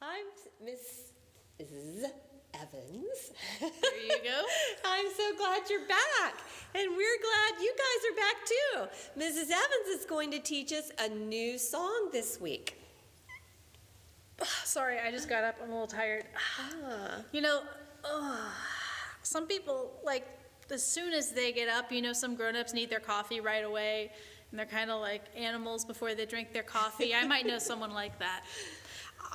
I'm Miss Evans. There you go. I'm so glad you're back. And we're glad you guys are back too. Mrs. Evans is going to teach us a new song this week. Sorry, I just got up. I'm a little tired. You know, some people, like, as soon as they get up, some grown-ups need their coffee right away, and they're kind of like animals before they drink their coffee. I might know someone like that.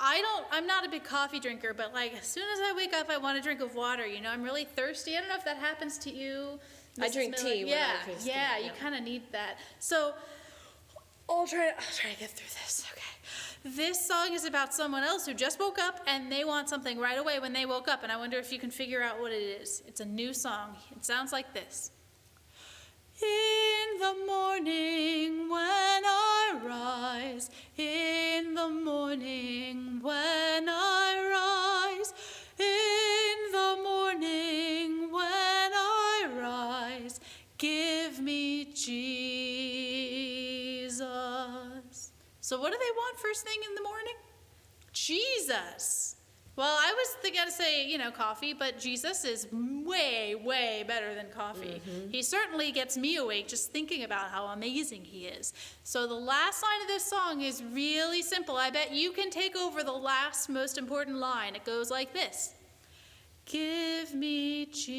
I'm not a big coffee drinker, but like as soon as I wake up, I want a drink of water. I'm really thirsty. I don't know if that happens to you, Mrs. I drink Miller. tea when I'm thirsty. Yeah, you kind of need that. So I'll try to get through this. Okay. This song is about someone else who just woke up and they want something right away when they woke up, and I wonder if you can figure out what it is. It's a new song. It sounds like this. In the morning when I rise, in the morning when I rise, in the morning when I rise, give me Jesus. So what do they want first thing in the morning? Jesus. Well, I was going to say, coffee, but Jesus is way, way better than coffee. Mm-hmm. He certainly gets me awake just thinking about how amazing he is. So the last line of this song is really simple. I bet you can take over the last most important line. It goes like this. Give me Jesus.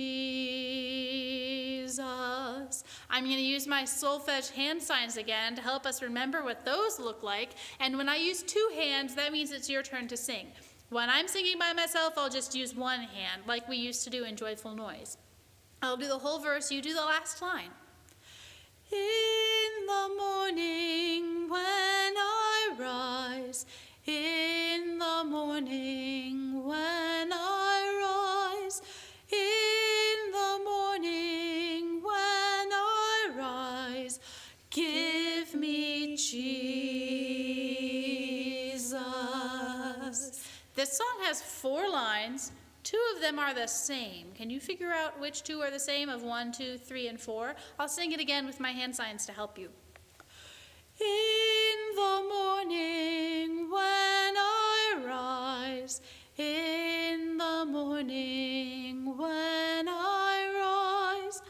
I'm going to use my solfege hand signs again to help us remember what those look like. And when I use two hands, that means it's your turn to sing. When I'm singing by myself, I'll just use one hand, like we used to do in Joyful Noise. I'll do the whole verse, you do the last line. In the morning when I rise, in the morning when I rise, in the morning when I rise, give me Jesus. This song has 4 lines. 2 of them are the same. Can you figure out which 2 are the same of 1, 2, 3, and 4? I'll sing it again with my hand signs to help you. In the morning when I rise, in the morning when I rise,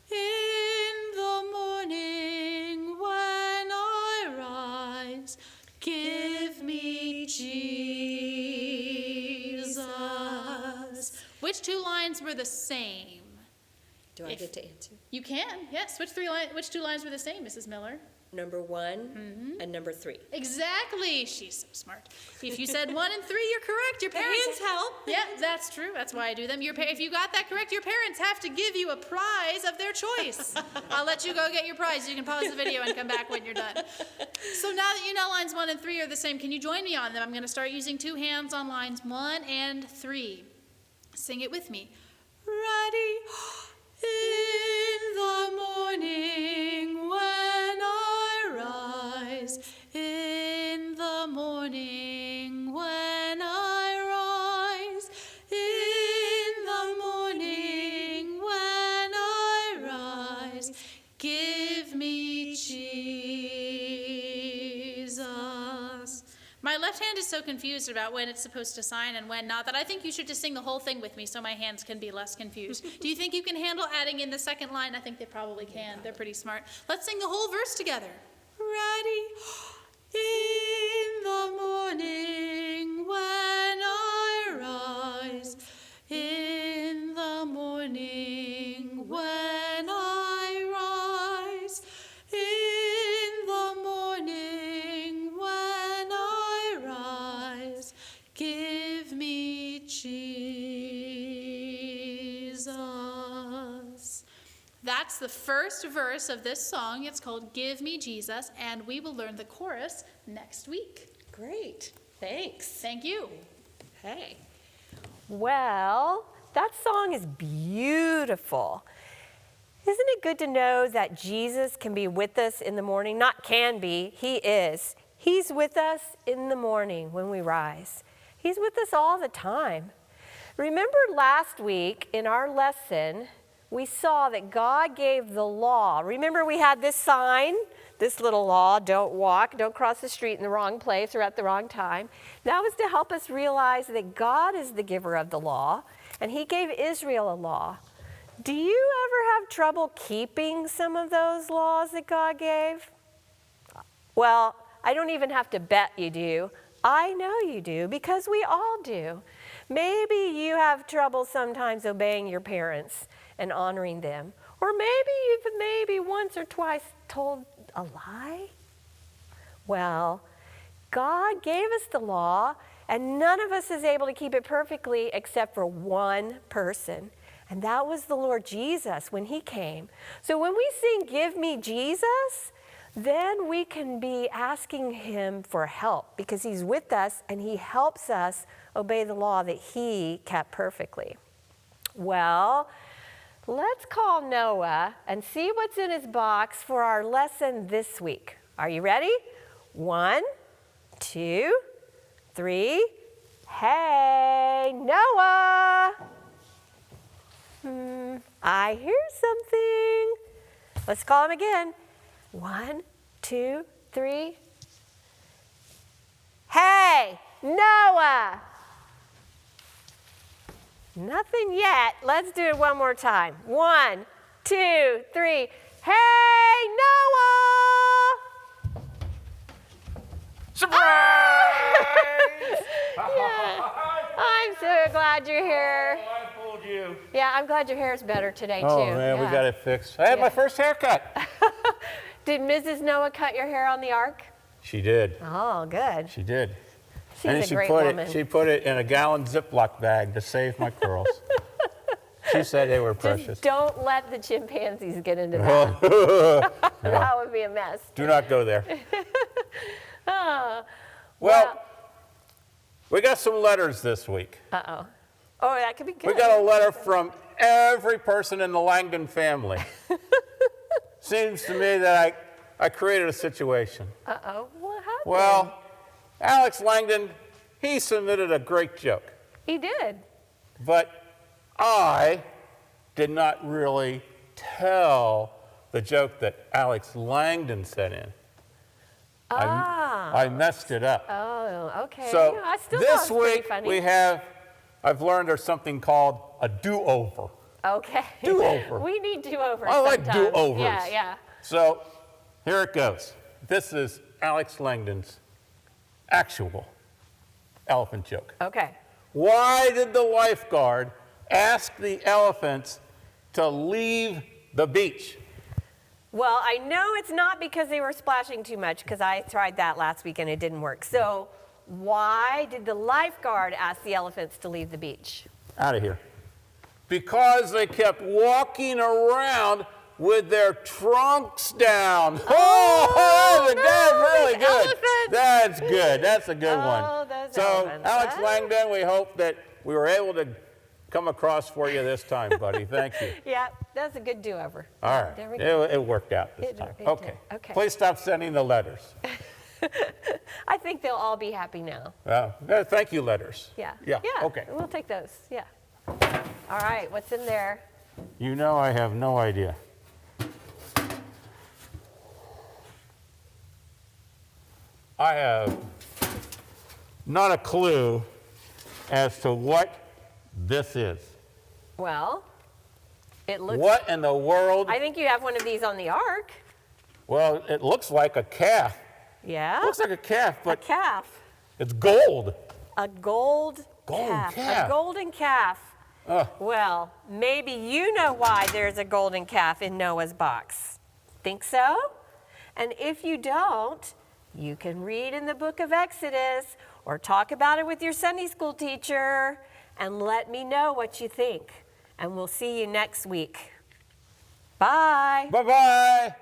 in the morning when I rise, give me Jesus. Which 2 lines were the same? Do I get to answer? You can, yes. Which 2 lines were the same, Mrs. Miller? Number 1 and number 3. Exactly. She's so smart. If you said 1 and 3, you're correct. Your parents hands help. Yeah, that's true. That's why I do them. If you got that correct, your parents have to give you a prize of their choice. I'll let you go get your prize. You can pause the video and come back when you're done. So now that you know lines 1 and 3 are the same, can you join me on them? I'm going to start using 2 hands on lines 1 and 3. Sing it with me. Ready? In the morning when I rise, in the morning when I rise, in the morning when I rise, give me Jesus. My left hand is so confused about when it's supposed to sign and when not that I think you should just sing the whole thing with me so my hands can be less confused. Do you think you can handle adding in the second line? I think they probably can. They're pretty smart. Let's sing the whole verse together. Ready? In the morning when I rise, in the morning when I rise, in the morning when I rise, give me Jesus. That's the first verse of this song. It's called Give Me Jesus, and we will learn the chorus next week. Great. Thanks. Thank you. Hey. Well, that song is beautiful. Isn't it good to know that Jesus can be with us in the morning? Not can be, he is. He's with us in the morning when we rise. He's with us all the time. Remember last week in our lesson, we saw that God gave the law. Remember we had this sign this little law, don't cross the street in the wrong place or at the wrong time. That was to help us realize that God is the giver of the law, and he gave Israel a law. Do you ever have trouble keeping some of those laws that God gave? Well, I don't even have to bet you do. I know you do, because we all do. Maybe you have trouble sometimes obeying your parents and honoring them. Or maybe you've once or twice told a lie. Well, God gave us the law, and none of us is able to keep it perfectly except for one person. And that was the Lord Jesus when he came. So when we sing, "Give me Jesus," then we can be asking him for help, because he's with us and he helps us obey the law that he kept perfectly. Well, let's call Noah and see what's in his box for our lesson this week. Are you ready? 1, 2, 3. Hey, Noah! I hear something. Let's call him again. 1, 2, 3. Hey, Noah! Nothing yet. Let's do it one more time. 1, 2, 3. Hey, Noah! Surprise! Yeah. I'm so glad you're here. Oh, I fooled you. Yeah, I'm glad your hair's better today, too. Oh, man, we Yeah. got it fixed. I had my first haircut. Did Mrs. Noah cut your hair on the ark? She did. Oh, good. She did. She's She a great put woman. she put it in a gallon Ziploc bag to save my curls. She said they were precious. Just don't let the chimpanzees get into that. That would be a mess. Do not go there. Oh, Well, we got some letters this week. uh-oh. Oh, that could be good. We got a letter from every person in the Langdon family. Seems to me that I created a situation. Uh-oh. What happened? Well, Alex Langdon, he submitted a great joke. He did. But I did not really tell the joke that Alex Langdon sent in. I messed it up. Oh, okay. So No, I still this thought it was pretty week funny. I've learned there's something called a do-over. Okay. Do-over. We need do-overs I like sometimes. do-overs. Yeah, yeah. So here it goes. This is Alex Langdon's actual elephant joke. Okay. Why did the lifeguard ask the elephants to leave the beach? Well, I know it's not because they were splashing too much, because I tried that last week and it didn't work. So why did the lifeguard ask the elephants to leave the beach? Out of here. Because they kept walking around with their trunks down. Oh, no, that's really those good. elephants. That's good. That's a good Oh, one. those So, elephants. Alex Huh? Langdon, we hope that we were able to come across for you this time, buddy. Thank you. Yeah, that's a good do-over. All right. There we go. It worked out this It time. did. Okay. Okay. Please stop sending the letters. I think they'll all be happy now. Thank you, letters. Yeah. Yeah. Okay. We'll take those. Yeah. All right. What's in there? You know I have no idea. I have not a clue as to what this is. Well, it looks. What in the world? I think you have one of these on the ark. Well, it looks like a calf. Yeah. Looks like a calf, a but calf. it's gold. A gold Golden calf. calf. A golden calf. Well, maybe you know why there's a golden calf in Noah's box. Think so? And if you don't, you can read in the book of Exodus or talk about it with your Sunday school teacher and let me know what you think. And we'll see you next week. Bye. Bye-bye.